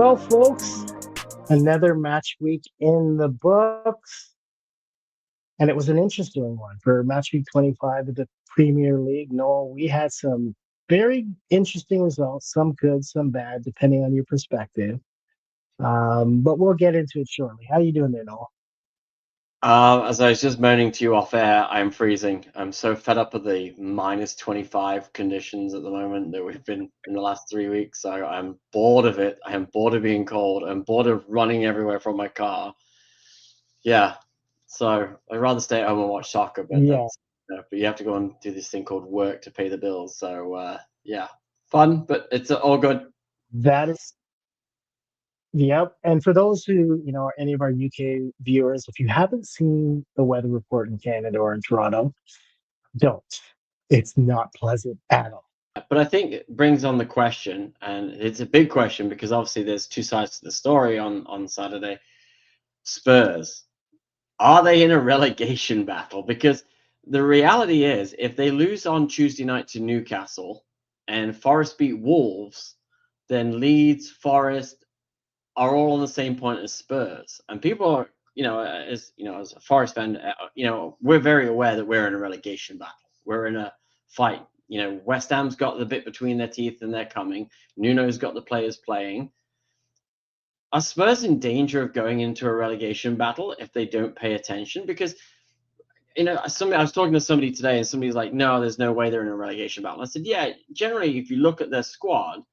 Well, folks, another match week in the books, and it was an interesting one for match week 25 of the Premier League. Noel, we had some very interesting results, some good, some bad, depending on your perspective. But we'll get into it shortly. How you doing there, Noel? As I was just moaning to you off air, I'm freezing. I'm so fed up with the minus 25 conditions at the moment that we've been in the last 3 weeks. So I'm bored of it. I am bored of being cold. I'm bored of running everywhere from my car. Yeah. So I'd rather stay at home and watch soccer, but Yeah, but you have to go and do this thing called work to pay the bills. So yeah, fun, but it's all good. that is, yep. And for those who, are any of our UK viewers, if you haven't seen the weather report in Canada or in Toronto, don't. It's not pleasant at all. But I think it brings on the question, and it's a big question because obviously there's two sides to the story on Saturday. Spurs, are they in a relegation battle? Because the reality is, if they lose on Tuesday night to Newcastle and Forest beat Wolves, then Leeds, Forest are all on the same point as Spurs. And people are, as a Forest fan, we're very aware that we're in a relegation battle. We're in a fight. West Ham's got the bit between their teeth and they're coming. Nuno's got the players playing. Are Spurs in danger of going into a relegation battle if they don't pay attention? Because I was talking to somebody today, and somebody's like, "No, there's no way they're in a relegation battle." I said, "Yeah, generally, if you look at their squad,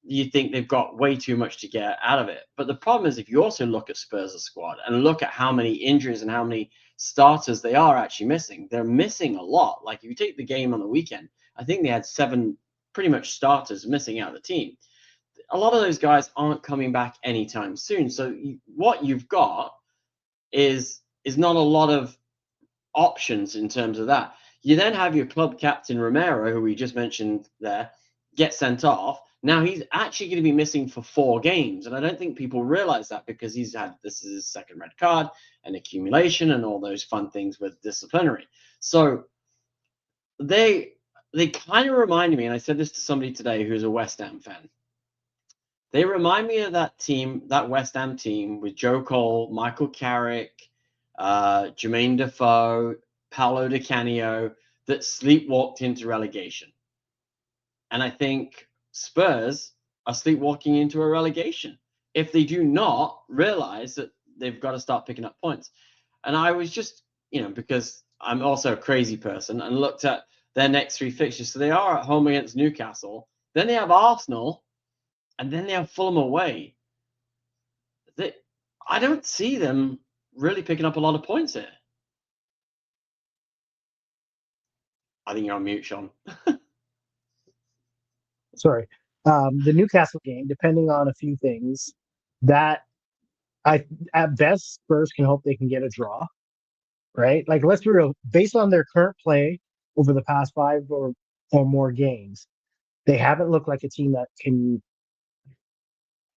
you think they've got way too much to get out of it. But the problem is, if you also look at Spurs' squad and look at how many injuries and how many starters they are actually missing, they're missing a lot. Like if you take the game on the weekend, I think they had 7 pretty much starters missing out of the team. A lot of those guys aren't coming back anytime soon. So what you've got is not a lot of options in terms of that. You then have your club captain Romero, who we just mentioned there, get sent off. Now he's actually going to be missing for 4 games, and I don't think people realize that because this is his second red card and accumulation and all those fun things with disciplinary. So they kind of remind me, and I said this to somebody today who's a West Ham fan. They remind me of that team, that West Ham team with Joe Cole, Michael Carrick, Jermaine Defoe, Paolo Di Canio that sleepwalked into relegation. And I think Spurs are sleepwalking into a relegation if they do not realize that they've got to start picking up points. And I was just, because I'm also a crazy person and looked at their next 3 fixtures. So they are at home against Newcastle. Then they have Arsenal and then they have Fulham away. I don't see them really picking up a lot of points here. I think you're on mute, Sean. Sorry. The Newcastle game, depending on a few things, that I at best Spurs can hope they can get a draw, right? Like let's be real, based on their current play over the past 5 or more games, they haven't looked like a team that can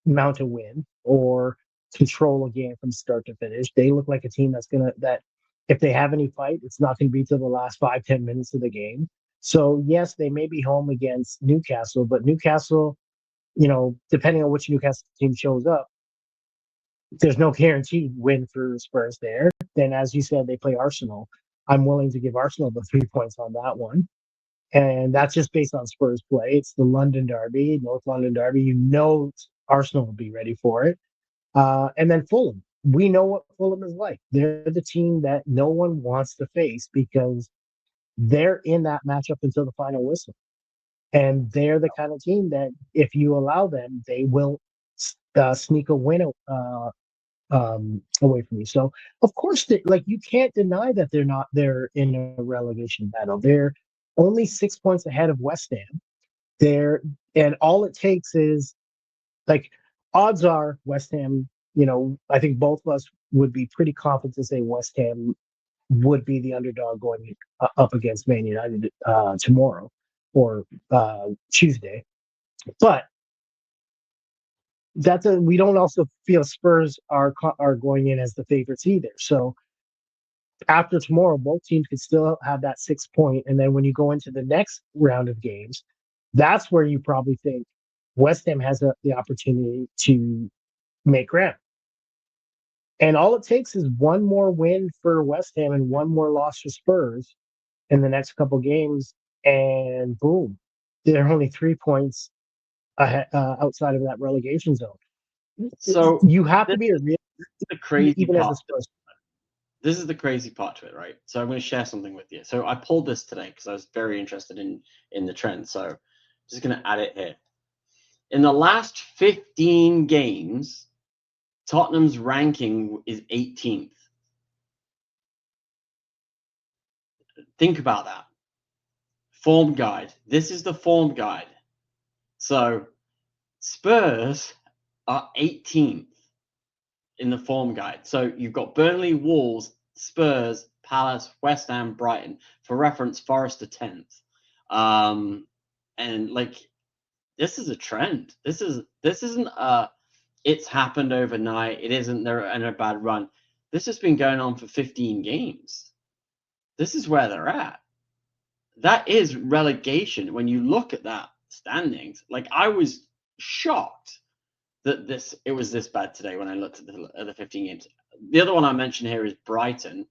mount a win or control a game from start to finish. They look like a team that if they have any fight, it's not gonna be till the last 5-10 minutes of the game. So yes, they may be home against Newcastle, but Newcastle, depending on which Newcastle team shows up, there's no guaranteed win for Spurs there. Then, as you said, they play Arsenal. I'm willing to give Arsenal the 3 points on that one. And that's just based on Spurs play. It's the London Derby, North London Derby. Arsenal will be ready for it. And then Fulham. We know what Fulham is like. They're the team that no one wants to face because they're in that matchup until the final whistle. And they're the kind of team that if you allow them, they will sneak a win away from you. So of course, like you can't deny that they're in a relegation battle. They're only 6 points ahead of West Ham. And all it takes is like odds are West Ham. I think both of us would be pretty confident to say West Ham would be the underdog going up against Man United tomorrow or Tuesday. But we don't also feel Spurs are going in as the favorites either. So after tomorrow, both teams could still have that 6 point, and then when you go into the next round of games, that's where you probably think West Ham has the opportunity to make ground. And all it takes is one more win for West Ham and one more loss for Spurs in the next couple games, and boom, they're only 3 points outside of that relegation zone. So You have this to be a is real, the crazy even as part. a Spurs. This is the crazy part to it, right? So I'm going to share something with you. So I pulled this today because I was very interested in the trend. So I'm just going to add it here. In the last 15 games, Tottenham's ranking is 18th. Think about that. Form guide. This is the form guide. So Spurs are 18th in the form guide. So you've got Burnley, Wolves, Spurs, Palace, West Ham, Brighton. For reference, Forest are 10th. And like this is a trend. This isn't a it's happened overnight. It isn't they're in a bad run. This has been going on for 15 games. This is where they're at. That is relegation. When you look at that standings, like I was shocked that it was this bad today when I looked at the 15 games. The other one I mentioned here is Brighton.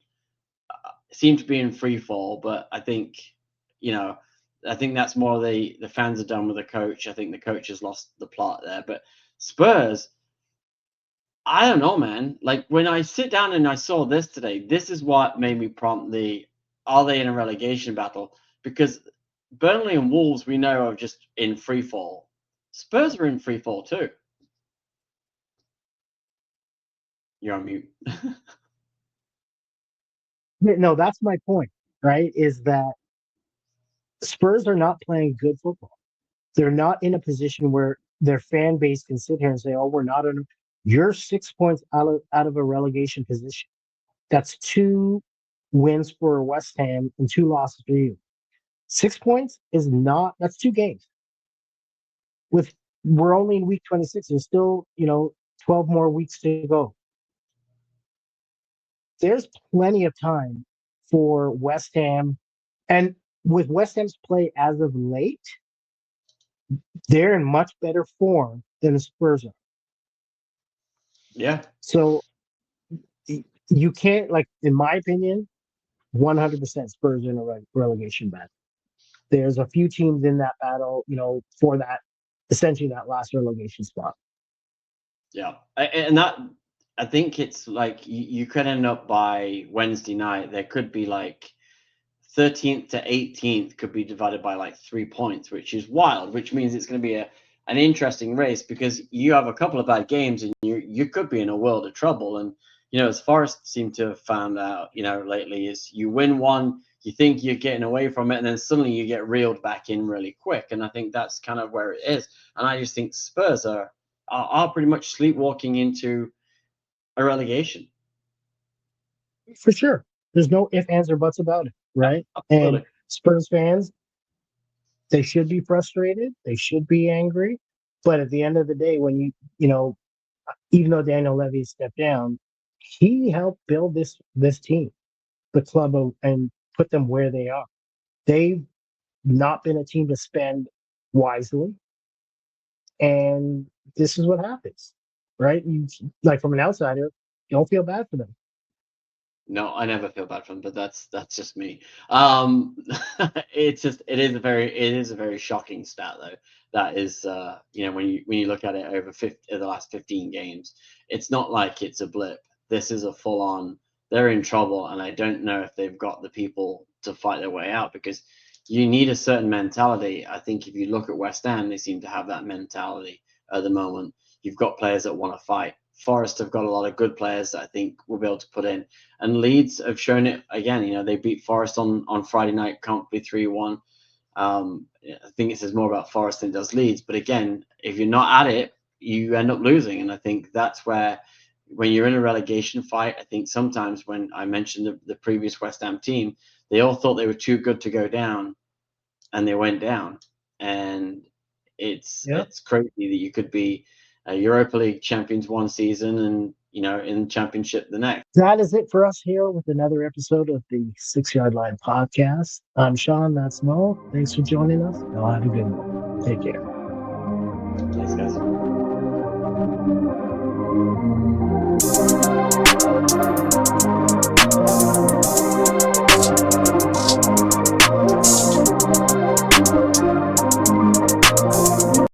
Seem to be in free fall, but I think I think that's more the fans are done with the coach. I think the coach has lost the plot there. But Spurs, I don't know, man. Like when I sit down and I saw this today, this is what made me prompt are they in a relegation battle? Because Burnley and Wolves we know are just in free fall. Spurs are in free fall too. You're on mute. No, that's my point, right? Is that Spurs are not playing good football. They're not in a position where their fan base can sit here and say, "Oh, we're not in." You're 6 points out of a relegation position. That's 2 wins for West Ham and 2 losses for you. 6 points is not. That's 2 games. We're only in week 26. There's still 12 more weeks to go. There's plenty of time for West Ham, and with West Ham's play as of late, they're in much better form than the Spurs are. Yeah. So you can't, like, in my opinion, 100% Spurs in a relegation battle. There's a few teams in that battle, for that, essentially that last relegation spot. Yeah, and that I think it's like you could end up by Wednesday night. There could be like 13th to 18th could be divided by like 3 points, which is wild. Which means it's going to be an interesting race because you have a couple of bad games and you could be in a world of trouble. And as Forest seem to have found out, lately is you win one, you think you're getting away from it, and then suddenly you get reeled back in really quick. And I think that's kind of where it is. And I just think Spurs are pretty much sleepwalking into a relegation. For sure. There's no ifs, ands, or buts about it, Yeah, right? And absolutely. Spurs fans, they should be frustrated. They should be angry. But at the end of the day, when even though Daniel Levy stepped down, he helped build this team, the club, and put them where they are. They've not been a team to spend wisely, and this is what happens, right? You, like, from an outsider, you don't feel bad for them. No, I never feel bad for them, but that's just me. It's just it is a very shocking stat though. That is, when you look at it over the last 15 games, it's not like it's a blip. This is a full on. They're in trouble, and I don't know if they've got the people to fight their way out because you need a certain mentality. I think if you look at West Ham, they seem to have that mentality at the moment. You've got players that want to fight. Forest have got a lot of good players that I think will be able to put in. And Leeds have shown it again. They beat Forest on Friday night, comfortably 3-1. I think it says more about Forest than it does Leeds. But again, if you're not at it, you end up losing. And I think that's where, when you're in a relegation fight, I think sometimes when I mentioned the previous West Ham team, they all thought they were too good to go down, and they went down. And it's Yeah. it's crazy that you could be Europa League champions one season and in Championship the next. That is it for us here with another episode of the 6 Yard Line podcast. I'm Sean, that's Mo. Thanks for joining us. Y'all have a good one. Take care. Thanks, guys.